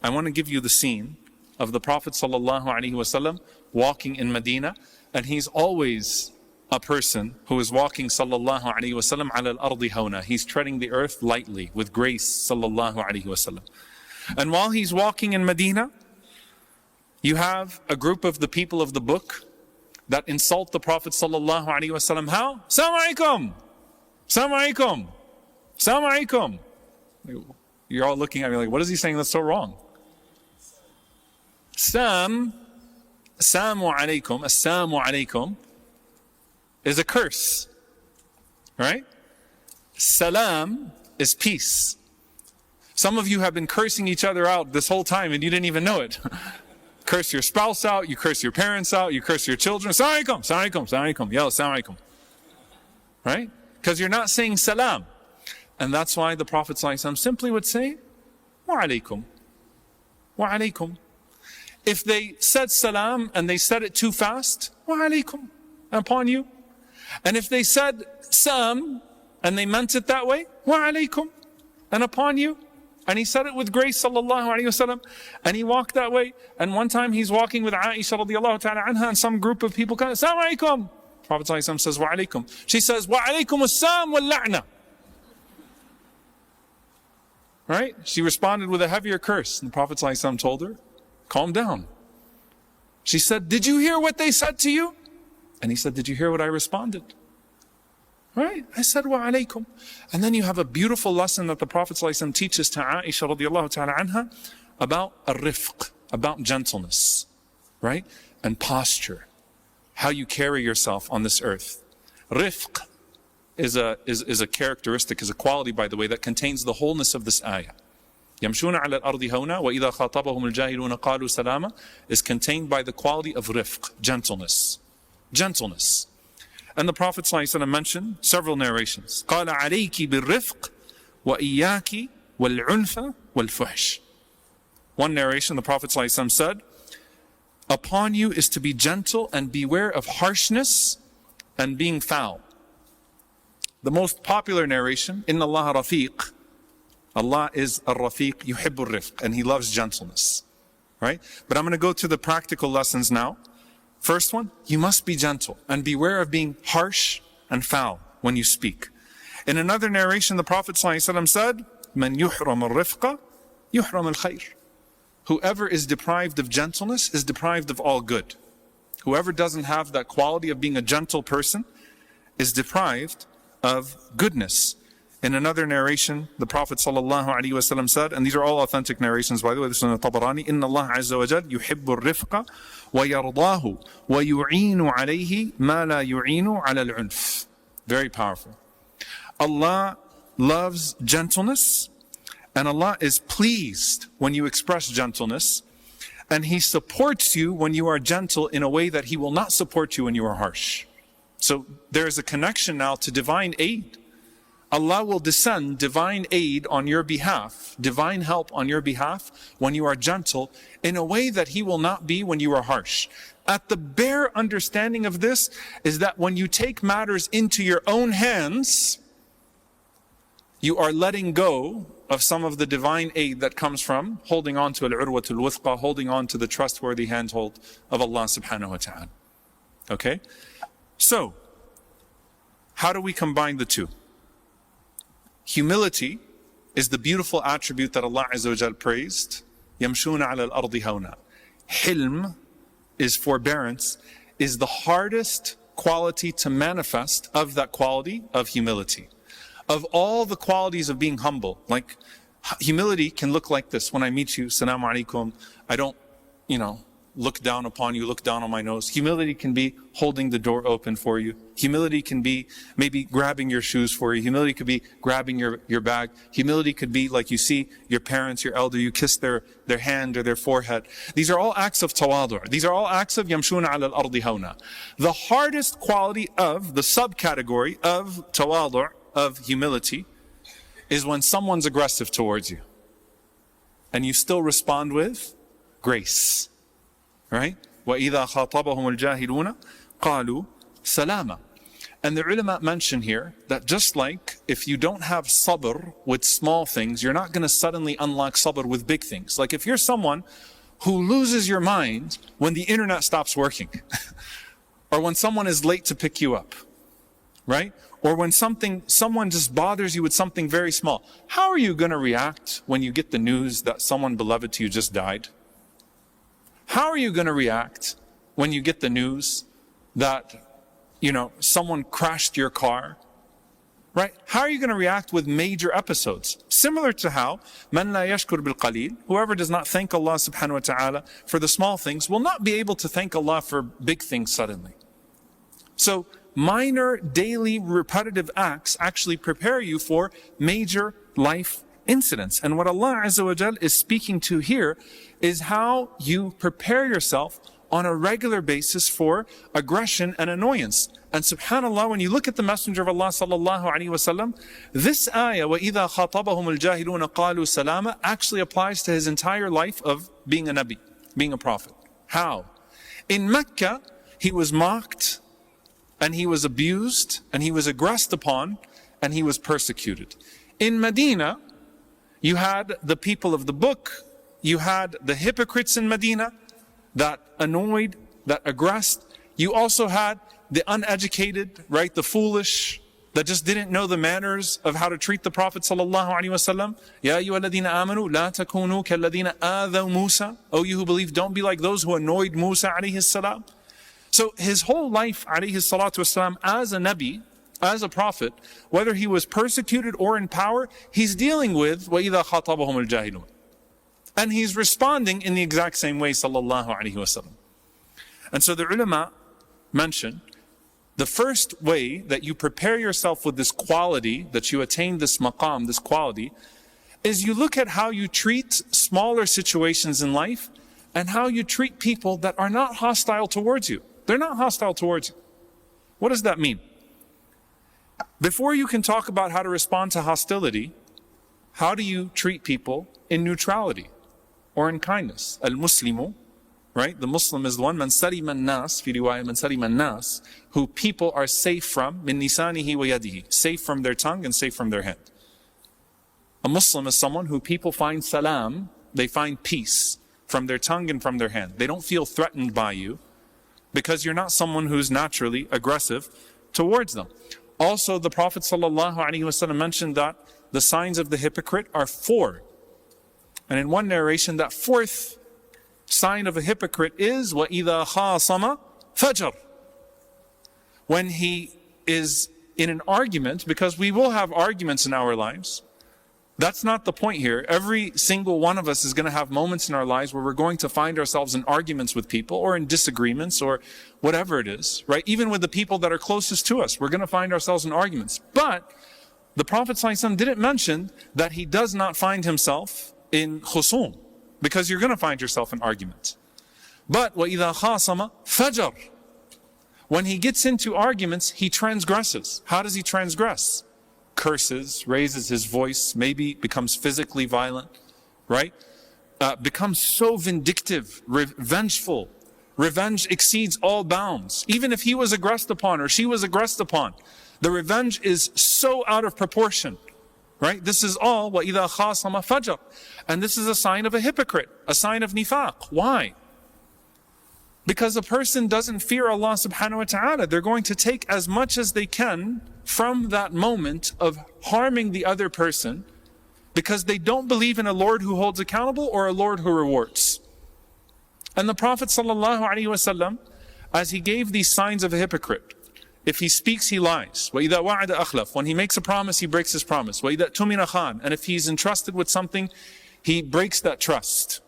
I want to give you the scene of the Prophet ﷺ walking in Medina, and he's always a person who is walking sallallahu alaihi wasallam ala al-ardi hawna. He's treading the earth lightly with grace sallallahu alaihi wasallam. And while he's walking in Medina, you have a group of the people of the book that insult the Prophet sallallahu alaihi wasallam. How? Assalamu alaikum, assalamu alaikum, assalamu alaikum. You're all looking at me like, what is he saying that's so wrong? Assalamu alaikum is a curse, right? Salam is peace. Some of you have been cursing each other out this whole time and you didn't even know it. Curse your spouse out, you curse your parents out, you curse your children. Assalamu alaikum, assalamu alaikum, assalamu alaikum. Yell, assalamu alaikum. Right? Because you're not saying salam. And that's why the Prophet ﷺ simply would say, wa alaikum, wa alaikum. If they said salam and they said it too fast, wa alaikum, upon you. And if they said sam and they meant it that way, wa alaikum, and upon you. And he said it with grace sallallahu alayhi wasallam, and he walked that way. And one time he's walking with Aisha radiallahu ta'ala anha, and some group of people come, assalamu alaikum. Prophet ﷺ says, wa alaikum. She says, wa alaikum as-sam wal la'na. Right? She responded with a heavier curse. And the Prophet ﷺ told her, calm down. She said, did you hear what they said to you? And he said, did you hear what I responded? Right? I said, wa alaikum. And then you have a beautiful lesson that the Prophet ﷺ teaches to Aisha radiallahu ta'ala anha about ar-rifq, about gentleness, right? And posture, how you carry yourself on this earth. Rifq is a characteristic, is a quality, by the way, that contains the wholeness of this ayah. يَمْشُونَ عَلَى الْأَرْضِ هَوْنًا وَإِذَا خَاطَبَهُمُ الْجَاهِلُونَ قَالُوا سَلَامًا is contained by the quality of rifq, gentleness. Gentleness. And the Prophet ﷺ mentioned several narrations. قَالَ عَلَيْكِ بِالرِّفْقِ وَإِيَّاكِ وَالْعُنْفَ وَالْفُحْشِ. One narration, the Prophet ﷺ said, upon you is to be gentle and beware of harshness and being foul. The most popular narration, إِنَّ اللَّهَ رَفِيقٌ, Allah is ar-rafiq, yuhibbu ar-rifq, and He loves gentleness. Right? But I'm going to go to the practical lessons now. First one, you must be gentle and beware of being harsh and foul when you speak. In another narration, the Prophet ﷺ said, مَنْ يُحْرَمَ الرِّفْقَ يُحْرَمَ الْخَيْرِ. Whoever is deprived of gentleness is deprived of all good. Whoever doesn't have that quality of being a gentle person is deprived of goodness. In another narration, the Prophet ﷺ said, and these are all authentic narrations, by the way, this is in the Tabarani, إِنَّ اللَّهَ عَزَّ وَجَلَّ يُحِبُّ الرِّفْقَ وَيَرْضَاهُ وَيُعِينُ عَلَيْهِ مَا لَا يُعِينُ عَلَى الْعُنْفِ. Very powerful. Allah loves gentleness, and Allah is pleased when you express gentleness, and He supports you when you are gentle in a way that He will not support you when you are harsh. So there is a connection now to divine aid. Allah will descend divine aid on your behalf, divine help on your behalf when you are gentle in a way that He will not be when you are harsh. At the bare understanding of this is that when you take matters into your own hands, you are letting go of some of the divine aid that comes from holding on to al-urwatul wuthqa, holding on to the trustworthy handhold of Allah subhanahu wa ta'ala. Okay? So, how do we combine the two? Humility is the beautiful attribute that Allah Azza wa Jal praised. يَمْشُونَ عَلَى الْأَرْضِ هَوْنًا. Hilm is forbearance, is the hardest quality to manifest of that quality of humility. Of all the qualities of being humble, like humility can look like this. When I meet you, Assalamu alaikum, I don't, look down upon you, look down on my nose. Humility can be holding the door open for you. Humility can be maybe grabbing your shoes for you. Humility could be grabbing your bag. Humility could be like you see your parents, your elder, you kiss their hand or their forehead. These are all acts of tawadu'. These are all acts of yamshuna ala al-ardi hawna. The hardest quality of the subcategory of tawadu', of humility, is when someone's aggressive towards you and you still respond with grace. Right? وَإِذَا خَاطَبَهُمُ الْجَاهِلُونَ قَالُوا سَلَامًا. And the ulama mention here that just like if you don't have sabr with small things, you're not going to suddenly unlock sabr with big things. Like if you're someone who loses your mind when the internet stops working, or when someone is late to pick you up, right? Or when someone just bothers you with something very small. How are you going to react when you get the news that someone beloved to you just died? How are you going to react when you get the news that someone crashed your car, right? How are you going to react with major episodes? Similar to how, man la yashkur bil qaleel, whoever does not thank Allah subhanahu wa ta'ala for the small things will not be able to thank Allah for big things suddenly. So minor daily repetitive acts actually prepare you for major life incidents. And what Allah Azza wa Jal is speaking to here is how you prepare yourself on a regular basis for aggression and annoyance. And subhanAllah, when you look at the Messenger of Allah sallallahu alaihi wasallam, this ayah, وَإِذَا خَاطَبَهُمُ الْجَاهِلُونَ قَالُوا سَلَامًا, actually applies to his entire life of being a Nabi, being a prophet. How? In Mecca, he was mocked, and he was abused, and he was aggressed upon, and he was persecuted. In Medina, you had the people of the book, you had the hypocrites in Medina, that annoyed, that aggressed. You also had the uneducated, right, the foolish, that just didn't know the manners of how to treat the Prophet sallallahu alaihi wasallam. Ya ayyuhalladhina amanu la takunu kalladhina adhaw Musa. Oh, you who believe, don't be like those who annoyed Musa alayhi salam. So his whole life alayhi salatu wasalam as a Nabi, as a prophet, whether he was persecuted or in power, he's dealing with وَإِذَا خَاطَبَهُمُ الْجَاهِلُونَ. And he's responding in the exact same way, sallallahu alaihi wasallam. And so the ulama mention the first way that you prepare yourself with this quality, that you attain this maqam, this quality, is you look at how you treat smaller situations in life and how you treat people that are not hostile towards you. They're not hostile towards you. What does that mean? Before you can talk about how to respond to hostility, how do you treat people in neutrality or in kindness? Al-Muslimu, right? The Muslim is the one, man salima an-nas, fi riwayah, man salima an-nas, who people are safe from, min nisanihi wa yadihi, safe from their tongue and safe from their hand. A Muslim is someone who people find salam, they find peace from their tongue and from their hand. They don't feel threatened by you because you're not someone who's naturally aggressive towards them. Also, the Prophet ﷺ mentioned that the signs of the hypocrite are 4. And in one narration, that 4th sign of a hypocrite is وَإِذَا خَاصَمَ فَجَرَ. When he is in an argument, because we will have arguments in our lives. That's not the point here. Every single one of us is going to have moments in our lives where we're going to find ourselves in arguments with people or in disagreements or whatever it is, right? Even with the people that are closest to us, we're going to find ourselves in arguments. But the Prophet ﷺ didn't mention that he does not find himself in khusum, because you're going to find yourself in arguments. But وَإِذَا خَاصَمَ فَجَرَ. When he gets into arguments, he transgresses. How does he transgress? Curses, raises his voice, maybe becomes physically violent, right? Becomes so vindictive, revengeful. Revenge exceeds all bounds. Even if he was aggressed upon or she was aggressed upon, the revenge is so out of proportion, right? This is all وَإِذَا خَاصَمَ فَجَرَ. And this is a sign of a hypocrite, a sign of nifaq. Why? Because a person doesn't fear Allah subhanahu wa ta'ala. They're going to take as much as they can from that moment of harming the other person because they don't believe in a Lord who holds accountable or a Lord who rewards. And the Prophet ﷺ, as he gave these signs of a hypocrite, if he speaks, he lies. وَإِذَا وَعَدَ أَخْلَفَ. When he makes a promise, he breaks his promise. وَإِذَا تُمِنَ خَانَ. And if he's entrusted with something, he breaks that trust.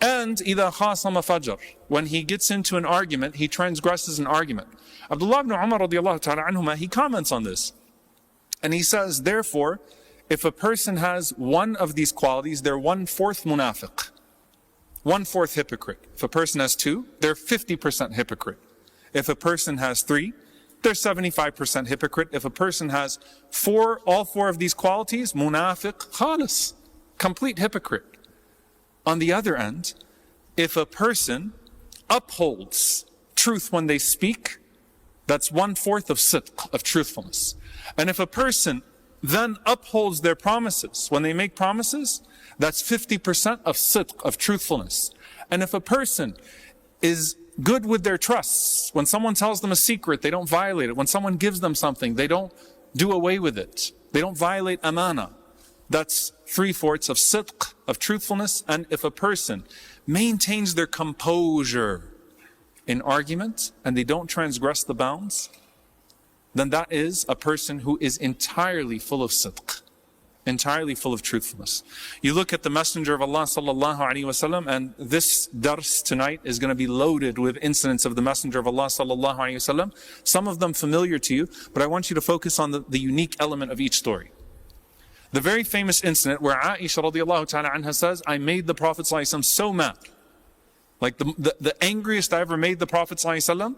And إِذَا خَاصَمَ فَجَرَ. When he gets into an argument, he transgresses an argument. Abdullah ibn Umar radiallahu ta'ala anhuma, he comments on this. And he says, therefore, if a person has one of these qualities, they're 1/4 munafiq. 1/4 hypocrite. If a person has 2, they're 50% hypocrite. If a person has 3, they're 75% hypocrite. If a person has 4, all 4 of these qualities, munafiq, khalis, complete hypocrite. On the other end, if a person upholds truth when they speak, That's 1/4 of sidq, of truthfulness. And if a person then upholds their promises, when they make promises, that's 50% of sidq, of truthfulness. And if a person is good with their trusts, when someone tells them a secret, they don't violate it. When someone gives them something, they don't do away with it. They don't violate amana. That's 3/4 of sidq, of truthfulness. And if a person maintains their composure in argument and they don't transgress the bounds, then that is a person who is entirely full of sidq, entirely full of truthfulness. You look at the Messenger of Allah sallallahu alaihi wasallam, and this dars tonight is going to be loaded with incidents of the Messenger of Allah sallallahu alaihi wasallam. Some of them familiar to you, but I want you to focus on the unique element of each story. The very famous incident where Aisha radiallahu ta'ala anha says, I made the Prophet sallallahu alaihi wasallam so mad. Like the angriest I ever made the Prophet sallallahu alaihi wasallam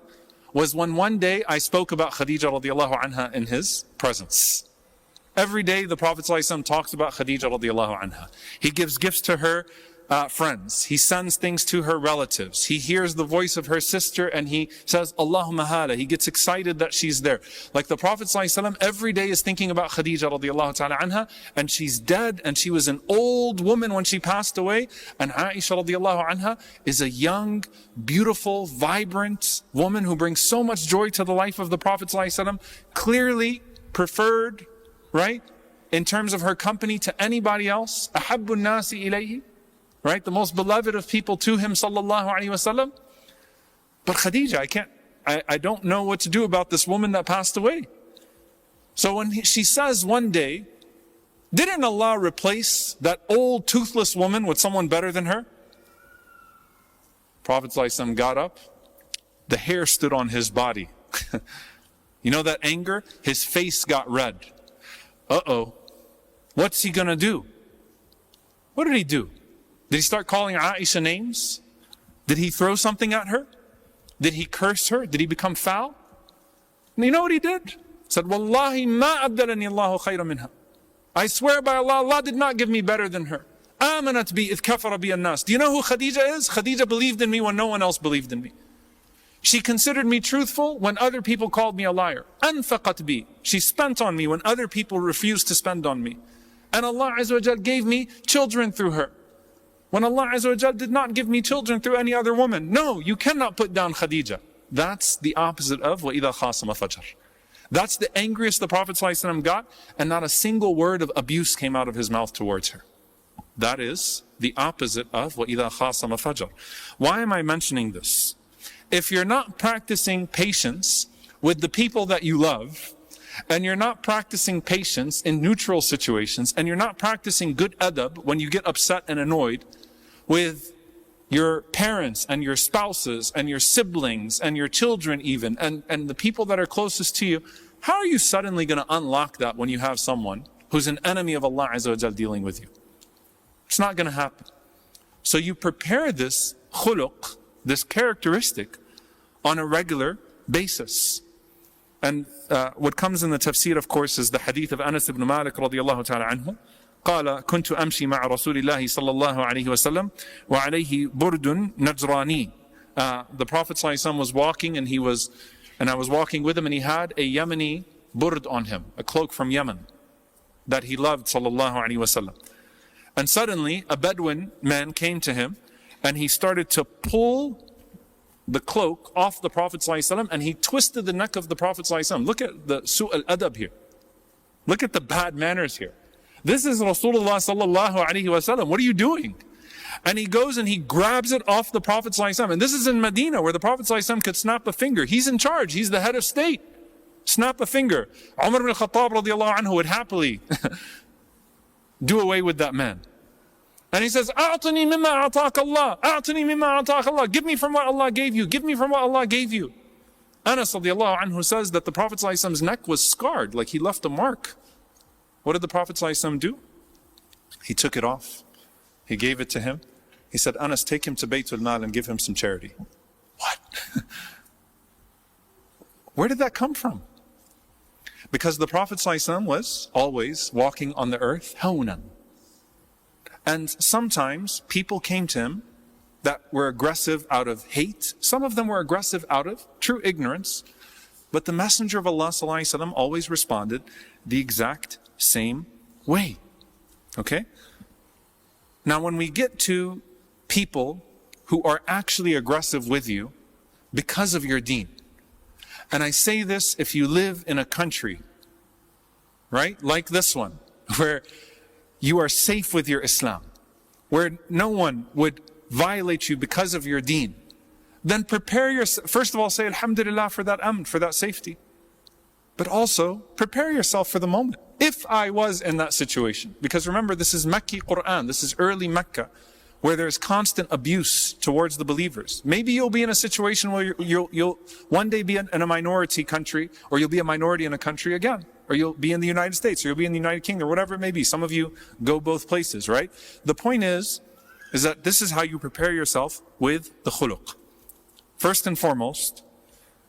was when one day I spoke about Khadija radiallahu anha in his presence. Every day the Prophet ﷺ talks about Khadija radiallahu anha. He gives gifts to her friends. He sends things to her relatives. He hears the voice of her sister and he says, Allahumma hala. He gets excited that she's there. Like the Prophet ﷺ every day is thinking about Khadija radiallahu ta'ala anha, and she's dead, and she was an old woman when she passed away. And Aisha radiallahu anha is a young, beautiful, vibrant woman who brings so much joy to the life of the Prophet ﷺ, clearly preferred, right, in terms of her company to anybody else. Ahabbun nasi ilayhi, right, the most beloved of people to him sallallahu alaihi wasallam. But Khadija, I don't know what to do about this woman that passed away. So when she says one day, didn't Allah replace that old toothless woman with someone better than her? Prophet ﷺ got up, the hair stood on his body. You know that anger? His face got red. Uh-oh, what's he gonna do? What did he do? Did he start calling Aisha names? Did he throw something at her? Did he curse her? Did he become foul? And you know what he did? He said, Wallahi ma abdalani Allahu khayra minha. I swear by Allah, Allah did not give me better than her. Amanat bi idh kafara bi an-nas. Do you know who Khadija is? Khadija believed in me when no one else believed in me. She considered me truthful when other people called me a liar. Anfaqat bi. She spent on me when other people refused to spend on me. And Allah Azza wa Jal gave me children through her, when Allah Azza wa Jal did not give me children through any other woman. No, you cannot put down Khadija. That's the opposite of وَإِذَا خَاصَمَ فَجَرَ. That's the angriest the Prophet ﷺ got, and not a single word of abuse came out of his mouth towards her. That is the opposite of وَإِذَا خَاصَمَ فَجَرَ. Why am I mentioning this? If you're not practicing patience with the people that you love, and you're not practicing patience in neutral situations, and you're not practicing good adab when you get upset and annoyed with your parents and your spouses and your siblings and your children even, and the people that are closest to you, how are you suddenly going to unlock that when you have someone who's an enemy of Allah Azza wa Jal dealing with you? It's not going to happen. So you prepare this khuluq, this characteristic, on a regular basis. And what comes in the tafsir, of course, is the hadith of Anas ibn Malik radiallahu ta'ala anhu. قال كنت أمشي مع رسول الله صلى الله عليه وسلم وعليه برد نجراني. The Prophet ﷺ was walking, and I was walking with him, and he had a Yemeni burd on him, a cloak from Yemen that he loved sallallahu alaihi wasallam. And suddenly a Bedouin man came to him, and he started to pull the cloak off the Prophet ﷺ, and he twisted the neck of the Prophet ﷺ. Look at the su' al-adab here. Look at the bad manners here. This is Rasulullah sallallahu alaihi wasallam. What are you doing? And he goes and he grabs it off the Prophet ﷺ. And this is in Medina, where the Prophet ﷺ could snap a finger. He's in charge. He's the head of state. Snap a finger. Umar ibn Khattab radiallahu anhu would happily do away with that man. And he says, "A'tini mimma a'taka Allah. A'tini mimma a'taka Allah. Give me from what Allah gave you. Give me from what Allah gave you." Anas radiallahu anhu says that the Prophet ﷺ's neck was scarred, like he left a mark. What did the Prophet ﷺ do? He took it off. He gave it to him. He said, Anas, take him to Baytul Mal and give him some charity. What? Where did that come from? Because the Prophet ﷺ was always walking on the earth, hawnan. And sometimes people came to him that were aggressive out of hate. Some of them were aggressive out of true ignorance. But the Messenger of Allah ﷺ always responded the exact same way. Okay? Now when we get to people who are actually aggressive with you because of your deen, and I say this if you live in a country, right, like this one, where you are safe with your Islam, where no one would violate you because of your deen, then prepare yourself. First of all, say Alhamdulillah for that amn, for that safety. But also, prepare yourself for the moment. If I was in that situation, because remember, this is Makki Quran, this is early Mecca, where there's constant abuse towards the believers. Maybe you'll be in a situation where you'll one day be in a minority country, or you'll be a minority in a country again, or you'll be in the United States, or you'll be in the United Kingdom, or whatever it may be. Some of you go both places, right? The point is that this is how you prepare yourself with the khuluq. First and foremost,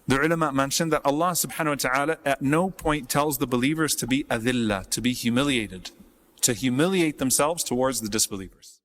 the ulama mentioned that Allah subhanahu wa ta'ala at no point tells the believers to be adillah, to be humiliated, to humiliate themselves towards the disbelievers.